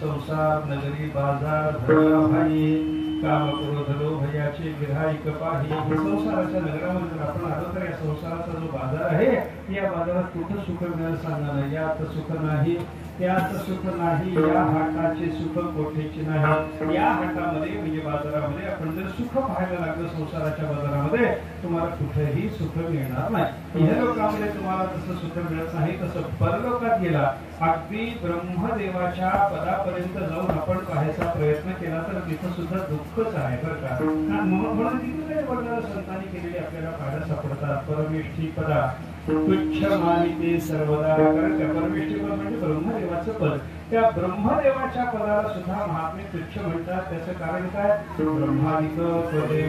संसार नगरी बाजार भाई काम क्रोधलो भयाचे गिराईक पाही. संसाराच्या नगरामध्ये जर आपण आलो तर या संसाराचा जो बाजार आहे या बाजारात कुठं सुख मिळेल सांगा ना. यात सुख नाही त्यात सुख नाही. या हाटाचे सुख कोठेचे नाही. या हाटामध्ये म्हणजे बाजारामध्ये आपण जर सुख पाहायला लागलं संसाराच्या बाजारामध्ये तुम्हाला कुठेही सुख मिळणार नाही. या लोकांमध्ये तुम्हाला तसं सुख मिळत नाही तसं परलोकात गेला अगदी ब्रह्मदेवाच्या पदापर्यंत जाऊन आपण पाहायचा प्रयत्न केला तर तिथं सुद्धा दुःखच आहे बरं का. म्हणून तिथे काही वर्णन संतांनी केलेली आपल्याला पाहायला सापडतात. परमेष्ठी पदा तुच्छ मानिते सर्वदा. कारण त्या परमेष्ठी पद म्हणजे ब्रह्मदेवाचं पद. त्या ब्रह्मदेवाच्या पदाला सुद्धा महात्मे तुच्छ म्हणतात. त्याचं कारण काय. ब्रह्मादिक पदे